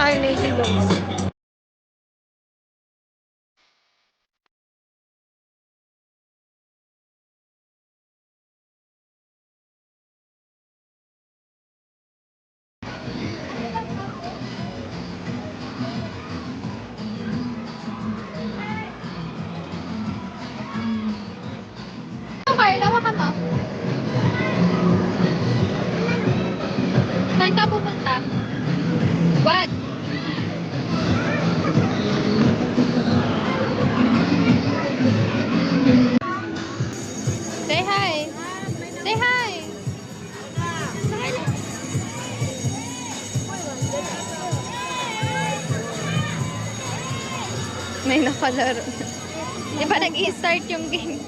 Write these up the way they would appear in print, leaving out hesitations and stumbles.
tayo na isilong. Okay, lawa ka to. Saan ka pupunta? What? Say hi. Say hi. May nakalaro. Di ba nag-i-start yung game?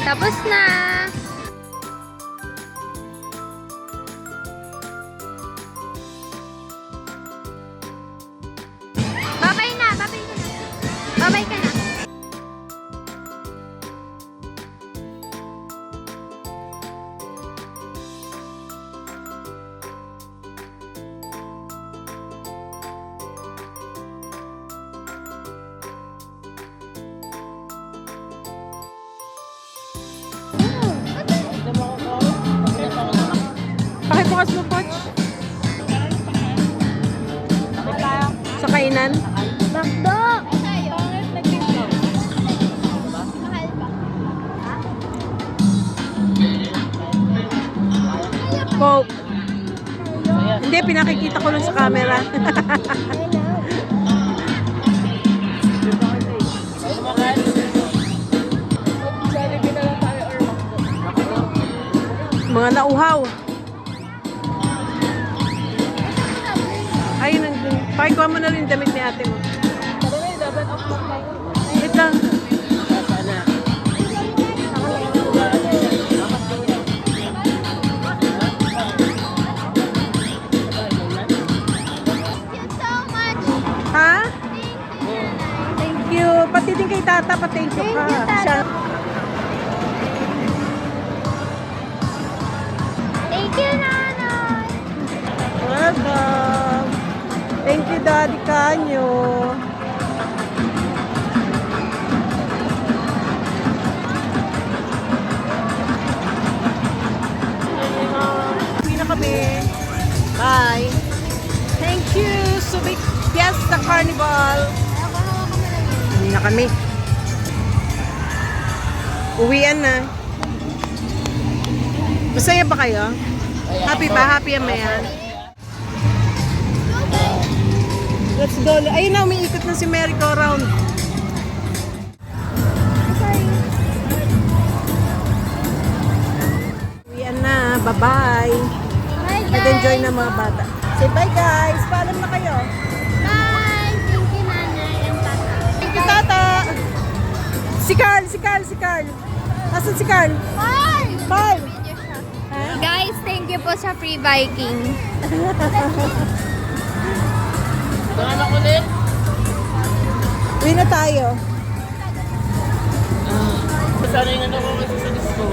Tapos na! Babay na! Babay ka na! Babay ka na! Pakibukas mo, Poch. Sa kainan. Bakdo! Mahal ba? Coke. Hindi, pinakikita ko lang sa camera. Mga nauhaw. Ayun, pakikuha mo na rin damit ni ate mo. Wait lang. Ha? Thank you. Pati din kay Tata, pa-thank you ka. Siya. Thank you, Nanay. Welcome. Thank you, Daddy Kanyo. Uwi na kami. Bye. Thank you, Subic Fiesta Carnival. Uwi na kami. Uwian na. Masaya ba kayo? Happy ba? Happy ang mayan? Let's go. Ayun na, umiikot na si merry-go-round. Uwian na. Bye-bye. Bye, guys. Mag-enjoy na mga bata. Say bye, guys. Paalam na kayo. Bye. Thank you, Nanay and Tata. Thank you, Tata. Si Carl. Nasaan si Carl? Bye. Carl. Guys, thank you po sa free biking. Anak ulit? Uwi na tayo. Sana yung ano ko kasi sa disco.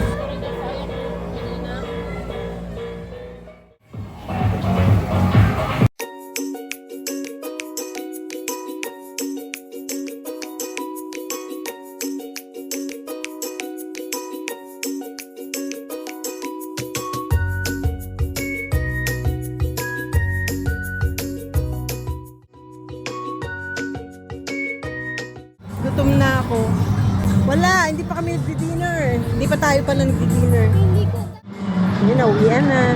Gutom na ako. Wala, hindi pa kami nagdi-dinner. Hindi pa tayo pala nagdi-dinner. Hindi ko. Yun na, uwian na.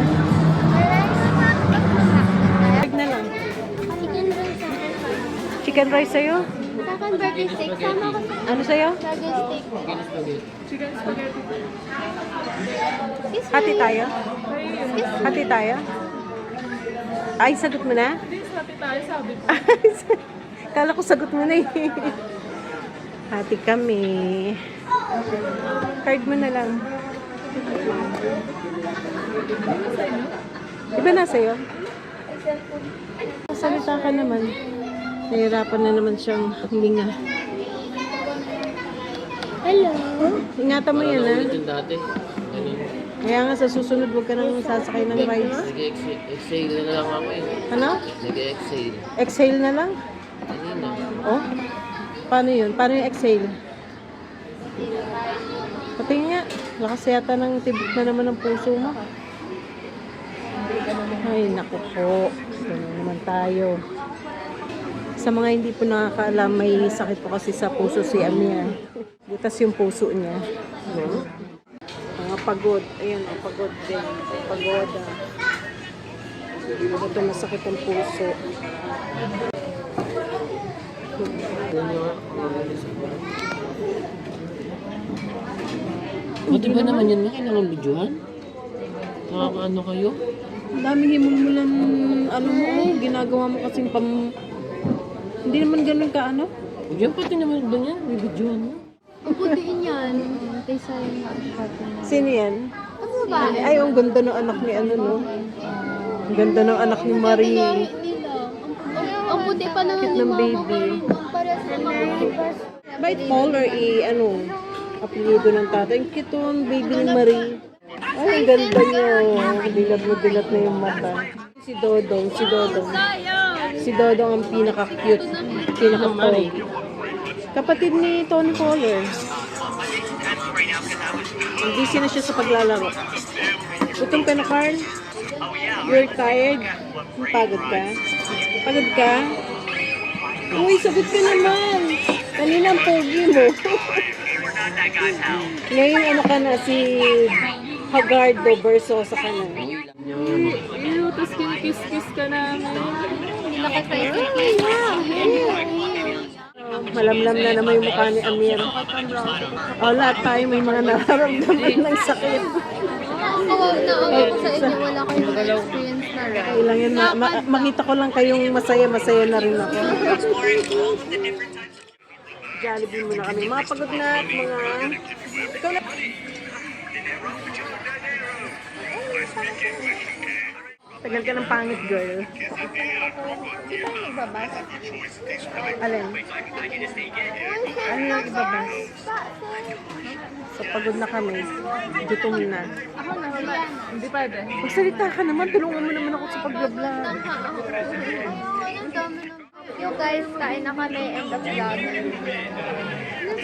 Bag na lang. Chicken rice sa Chicken rice sa'yo? akin, burger steak. Sama ko sa Ano sa'yo? burger steak. Excuse me. Hati tayo? Excuse me. Hati tayo? Ay, sagot mo na? Hati tayo sabi ko. Kala ko sagot mo na eh. Hati kami. Card mo na lang. Iba na sa'yo? Salita ka naman. Nahirapan na naman siyang huminga. Hello. Ingatan mo yan, ha? Yung dati. Ganun. Kaya nga sa susunod, huwag ka nang sasakay ng rides. Nag-exhale na lang ako eh. Ano? Nag-exhale. Exhale na lang? Kanina. Oh? Paano yun? Paano yung exhale? Pati nga, lakas yata ng tibok na naman ng puso mo. Ay, naku po. Ganun naman tayo. Sa mga hindi po nakakaalam, may sakit po kasi sa puso si Amir. Butas yung puso niya. No? Mga pagod. Ayan, ang pagod din. Pagod. Ito masakit ang puso. Buti ba naman yan? Kailangan videohan? Nakakaano kayo? Ang daming himulmulan, ano mo, ginagawa mo kasing hindi naman ganun ka, ano? Huwag yan pati naman ba yan? May videohan mo. Ang putiin yan. Kaysa yung partner. Sino yan? Ano ba? Ay, ang ganda ng anak ni ano, no? Ang ganda ng anak ni Marie. Ang puti pa naman Cute ni ng Mama. baby. Pares na mga Bait Polar, ano, apelido ng tatay. Ang cute ang baby ni Marie. Ay, ang ganda niya, oh. Dilat na yung mata. Si Dodong. Si Dodong ang pinaka-cute. Pinaka-pogi. Kapatid ni Tony Polar. Busy na siya sa paglalaro. Gutom ka na, Carl? You're tired? Pagod ka? Pagod ka? Uy, sagot ka naman. Kanina ang pogi mo. Ngayon ano ka na, si Hagardo Versosa ka na. Ew, tapos kinikiss-kiss ka namin. Hindi na kita Malamlam na naman yung mukha ni Amir. O, lahat tayo may mga nararamdaman ng sakit. Kawag na ako sa inyo. Wala kayong experience na rin. Kailang yun, makita ko lang kayong masaya na rin ako. Jollibee muna kami. Mga pagod na at mga... Ikaw na... Tagal ka ng pangit, girl. Di ba yung nagbabas? Alin? Ano yung ibabas? So, pagod na kami. Gutom na. Ako na, wala. Hindi pwede. Magsalita ka naman. Tulungan mo naman ako sa pag-vlog. Yo guys, kain na kami and the vlog.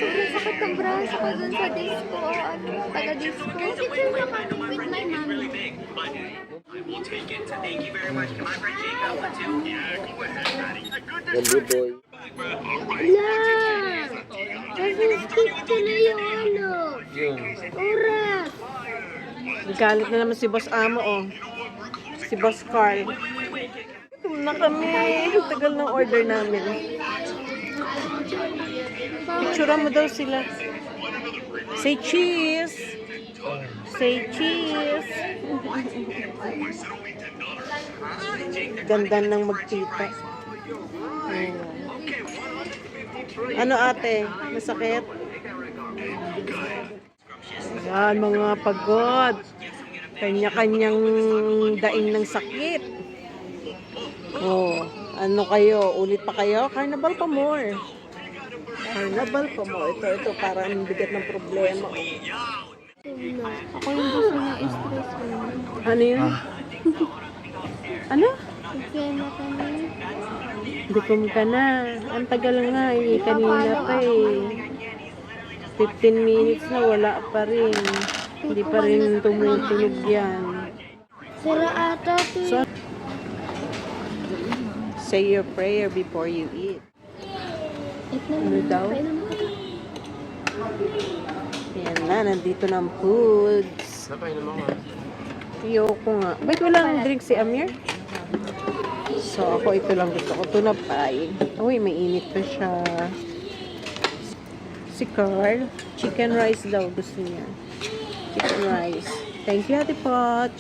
Sobrang sakit ng braso ko dun sa disco. Ano, taga-disco. Picture na kami with my mommy. Gabi boy. Wala! Nag-skip ko na yung ano. Yun. Oras! Galit na naman si Boss Amo, oh. Si Boss Carl. Gutom na kami. Tagal ng order namin. Picture mo daw sila. Say cheese! Say cheese! Ganda ng magtita. Ayan. Ano ate? Masakit? Ayan, mga pagod. Kanya-kanyang daing ng sakit. Oh, ano kayo? Ulit pa kayo? Carnival pa more. Carnival pa more. Ito, parang bigat ng problema. Ako yung gusto niya i-stress mo. Ano yun? Ano? Kaya na kami. Gutom ka na. Ang tagal nga eh. Kanina pa eh. 15 minutes na wala pa rin. Hindi pa rin tumutunog yan. Sira ata ito. So, say your prayer before you eat. Ano daw? Yan na, nandito na ang foods. Napay naman ka. Ayoko nga. Ba't walang drink si Amir? So, ako ito lang gusto ko. Tunapay. Uy, may init pa siya. Si Carl, chicken rice daw gusto niya. Chicken rice. Thank you, Ate Poch.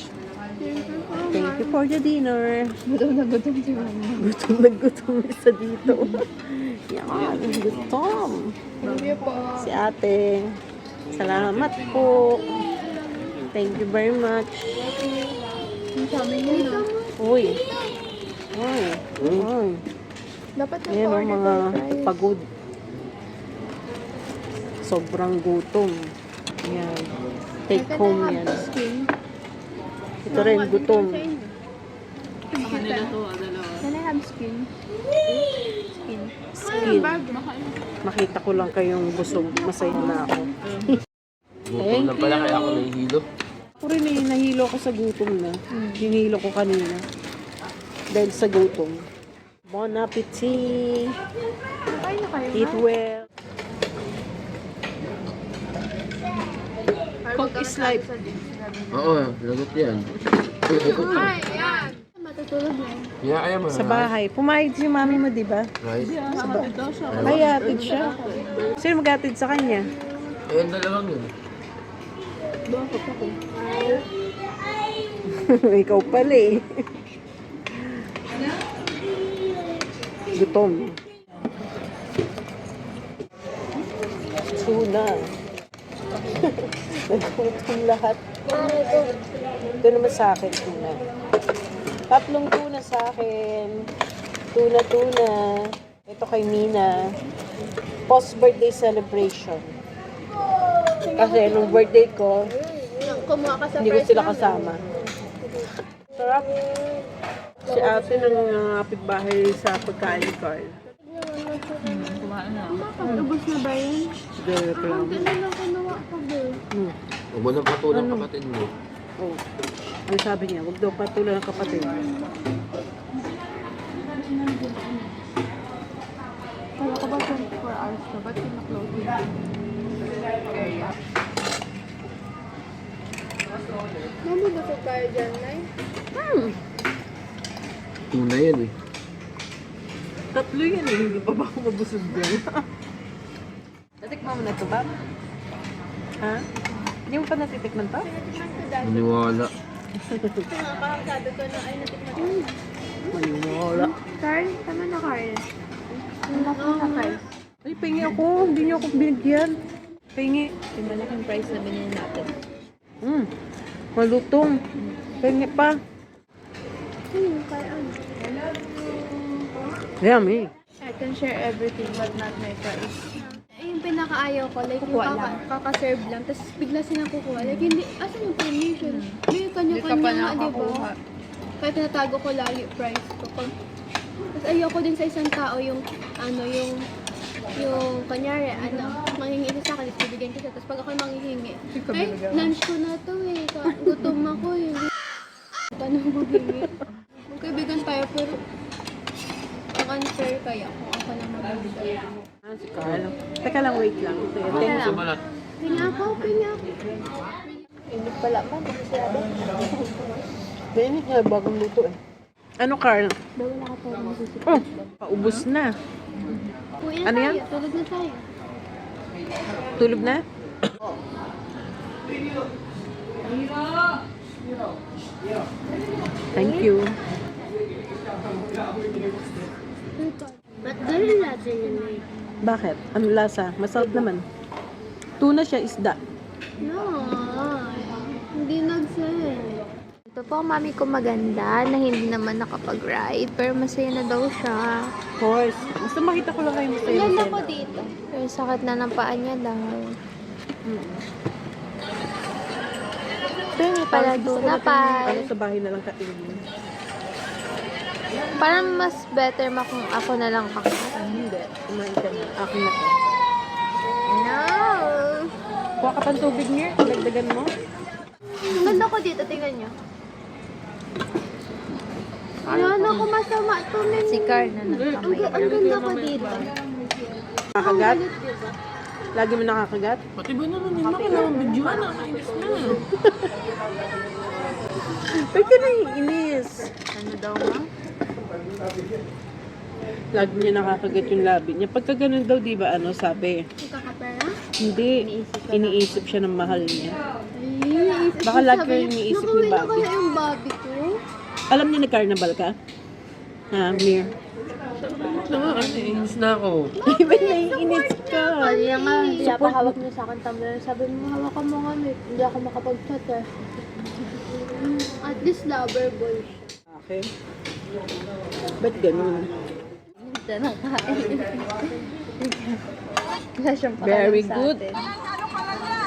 Thank you for the dinner. Gutom na gutom si mama. Gutom na gutom isa dito. Yan, gutom. Thank you po. Si ate. Salamat po. Thank you very much. Ang sabi niya na. Uy. Uy. Uy. Dapat Ayan ang na-order mga tayo, guys. pagod. Sobrang gutom. Yan. Take home yan. Skin. Ito rin, gutom. Can I have skin? Skin. Skin. Makita ko lang kayong busog. Masaya na ako. Gutom na pala kaya ako nahihilo. Ako rin eh, nahilo ako sa gutom na. Hinilo ko kanina. Dahil sa gutom. Bon appetit! Kain na kayo, Eat well. Cook is life. Oo, lagot yan. Ay, yan. Matutulog na. Yeah, ayaw mo. Sa bahay. Pumayag si mami mo, di ba? Rice. Ay, atid siya. Sino mag-atid sa kanya? Ayun, dalawang yun. Ikaw pala eh. Gutom. Tuna. Naggutom lahat. Ito naman sa akin, tuna. 3 tuna sa akin. Tuna. Ito kay Mina. Post-birthday celebration. Kasi nung birthday ko, Kumuha ka sa hindi ko first sila round. kasama. Sarap. Si ate ng kapitbahay sa pagkain ni Carl. Ubus na ba yun? Siguro ko lang. Ganun lang kinuha ko, girl. Huwag mo nang patulang kapatid mo. Oh. Ano sabi niya? Huwag daw patuloy ng kapatid. Kala ko ba 24 hours na? Ba't kina-close yung area? Mami, busog kayo dyan, Nay? Tuna yan eh. 3 yan eh. Hindi pa ba ako mabusog dyan? Natikman mo na ito ba? Ha? Hindi mo pa natitikman to? Maniwala. Nakakasado ko na ay natikman ko. Maniwala. Carl, tama na, Carl. Ang laki na, Carl. Ay, pahingi ako. Hindi niyo ako binigyan. Pahingi. Yung malaking price na binili natin. Malutong. Pahingi pa. parang. Yummy. I can share everything but not my price. Yung pinakaayaw ko, like yung kaka-serve lang, tapos bigla silang kukuha. Like hindi, asan yung permission? May kanya-kanya nga, di ba? Kaya tinatago ko lagi price ko. Tapos ayoko din sa isang tao yung, yung kanyari, manghingi siya sa akin, bibigyan ko siya. Tapos pag ako manghihingi, ay, lunch ko na to eh. Gutom ako eh. Paano maghingi? Magkaibigan tayo, pero ang unfair kaya kung ako na magbibigay. Si Carl. Teka lang, wait lang. Thank you. Pinga ako. Hindi pala man, hindi siya ba? Mainit nga, bagong luto eh. Ano, Carl? Bago nakatawa mo susunod. Oh, paubos na. Uwi Ano na yan? tayo, tulog na tayo. Tulog na? Thank you. Ba't gano'n natin yun eh? Bakit? Ano lasa? Masarap naman. Tuna siya, isda. No, hindi nag-send. Ito po ang mami ko maganda na hindi naman nakapag-ride pero masaya na daw siya. Of course. Basta makita ko lang kayo masaya. Ilan masaya ako na. dito? Pero sakit na ng paa niya daw. Pero pala doon na pa. Ano sa bahay na lang katingin. Parang mas better kung ako na lang kakain. Hindi. Kumain ka na. Akin na ko. No! Kuha ka pang tubig niya. Dagdagan mo. Ang ganda ko dito, tingnan nyo. Ano ako masama to, men. Si Car na ang ganda ko dito. Nakakagat? Lagi mo nakakagat? Pati ba naman yun? Kailangan videoan na. Kainis na. Ba't ka naiinis? Ano daw ma? Lagi niya nakakagat yung labi niya. Pagka ganun daw, di ba, ano, sabi? Ikakapera? Hindi. Iniisip siya ng mahal niya. Ay, Baka lagi ko yung iniisip ni nakawin na Bobby. kaya yung Bobby ko? Alam niya nag-carnival ka? Ha, Mir? Nainis na ako. Ay, ba't naiinis ka? Kaya nga, pinapahawak niya sa akin tumbler. Sabi mo, hawakan mo nga, Nick. Hindi ako makapag-chat eh. At least lover boy siya. Okay. Ba't ganun? Hindi na kain. Wala siyang Very good.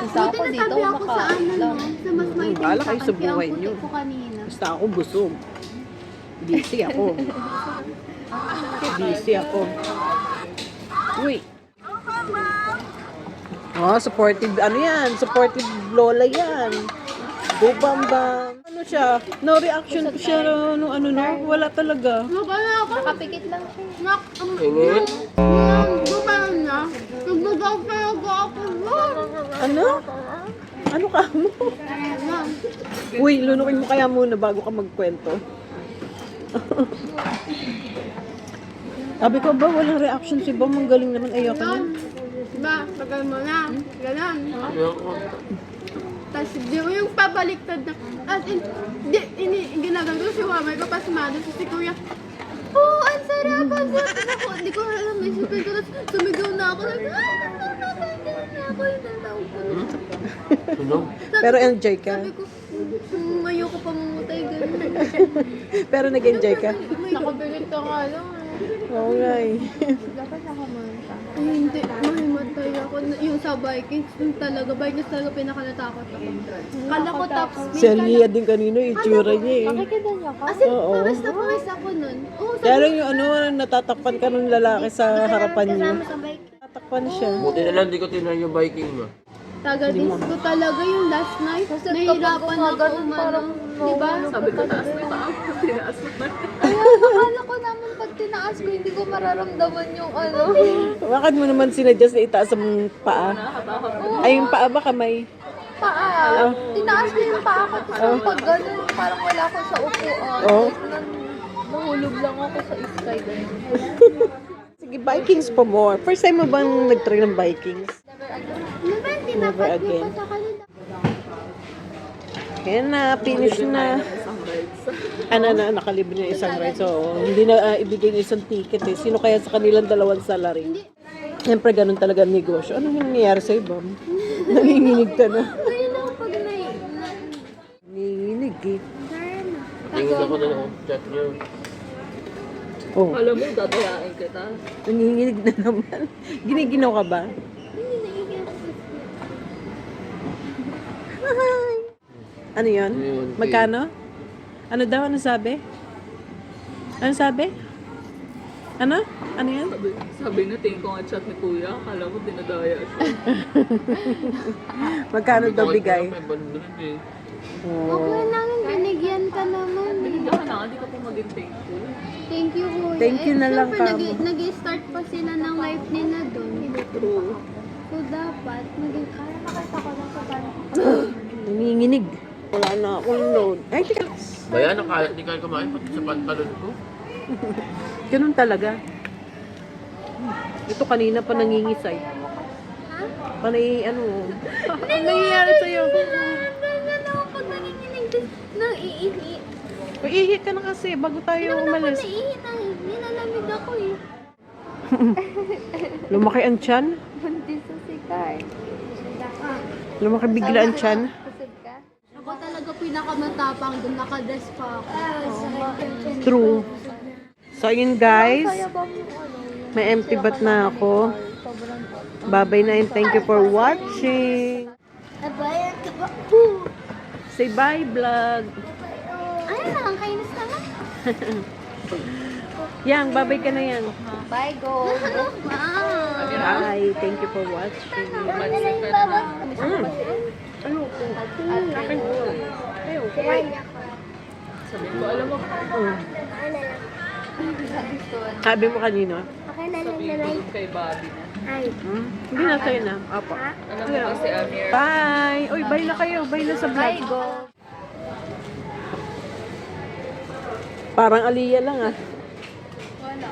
Isa ako dito, ako sa ano, no? Sa mas maitim Bahala sa kayo akin, sa kaya ang buhay puti niyo. ko kanina. Basta ako busog. Busy ako. Busy ako. Uy. Oh, supportive, ano yan? Supportive lola yan. Go bambam. Ano siya? No reaction siya no wala talaga. Nakapikit lang siya. Ingit? Ano? Ano ka mo? Uy, lunukin mo kaya muna bago ka magkwento. Sabi ko ba, walang reaction si Bam. Ang galing naman. Ayoko na. Diba? Tagal mo na. Ganon. Ayoko. Tapos di mo yung pabaliktad na. As in, ginagano si Wamay ko pasmado si Kuya. Oh, ang sarap! Ang sarap! Ako, hindi ko alam. May sipin ko. Tapos sumigaw na ako. Natanggal na ako. Yung tatawag ko na. Tunog? Pero enjoy ka. Sabi ko, ayoko pa mamutay. Ganun. Pero nag-enjoy ka. Nakabilit ka nga lang. Oo nga eh. Dapat nakamanta. Ay, hindi. Mahimatay ako. Yung sa Vikings, yung talaga. Vikings talaga pinakanatakot ako. Kala ko tapos. Si Aliyah din kanina, itsura niya eh. Nakikita niya ka? As in, Oo. pares na pares ako nun. Oo, Kaya lang yung ano, natatakpan ka ng lalaki sa harapan niyo. kasama sa bike. Natatakpan siya. Buti na lang di ko tinan yung Viking mo. Taga-disco talaga yung last night. Nahihirapan ako umano. Diba? Sabi ko, taas na taas. Tinaas na. Ay, akala ko naman pag tinaas ko, hindi ko mararamdaman yung ano. Bakit mo naman sinadjust na itaas ang paa? Ay, yung paa ba kamay? Paa. Tinaas ko yung paa ko. Tapos pag ganun, parang wala ako sa upuan. Oo. Nahulog lang ako sa sky. Sige, Vikings pa more. First time mo bang nag-try ng Vikings? Never again. pa sa kanila. Kaya na, finish na. Nakalibre na isang ride. So, hindi na ibigay ng isang ticket eh. Sino kaya sa kanilang dalawang salary? Siyempre, ganun talaga ang negosyo. Ano yung nangyayari sa'yo, Bam? Nanginginig ka na. Ngayon lang pag Nanginginig eh. Tingin Nabasa ko na lang ang chat niyo. Oh, Alam mo, dadayain kita. nanginginig na naman. Giniginaw ka ba? Hindi naiiyak ako. Hi! Ano yun? Yun, Magkano? Ano daw? Ano sabi? Ano sabi? Ano? Ano yan? Sabi na, tingin ko nga chat ni Kuya. Akala mo, dinadaya siya. Magkano daw bigay? May balon eh. Oh. Okay lang, binigyan ka naman. Binigyan ka na, hindi ka pa maging thankful. Thank you, Kuya. Thank you na lang, syempre, Kamo. nag-start pa sila ng life nila doon. True. So, dapat, maging... Kaya nakita ko lang sa parang... Nanginginig. Wala na akong load. Ay, teka. Bayan, hindi kayo kumain pati sa pantalon ko. Ganun talaga. Ito kanina pa nangingisay. Ha? Panay, ano nangyayari sa'yo? Ganyan ako pag nanginginig din. Naiihi. Ihi ka na kasi bago tayo Hindi naman ako umalis. naiihi. Nilalamig ako eh. Lumaki ang tiyan. Buntis sa sikay. Lumaki bigla ang tiyan. Ako talaga pinakamatapang doon. Nakadress pa ako. True. So, yun guys. May empty bat na ako. Bye-bye na and thank you for watching. Nabayan ka ba? Say bye, vlog. Ay, ang kainis naman. Yang, bye-bye ka na yang. Bye, go. Wow. Bye. Thank you for watching. Ayoko. Akin ko. Ayoko. Sabi ko, alam mo, Sabi mo kanino? sabi ko dun kay Bobby na. Hindi na sa'yo na. Apo. Alam mo kasi, Amir, Bye! Uy, bye na kayo. Bye na sa vlog. Go. Parang Aliyah lang ah. Wala.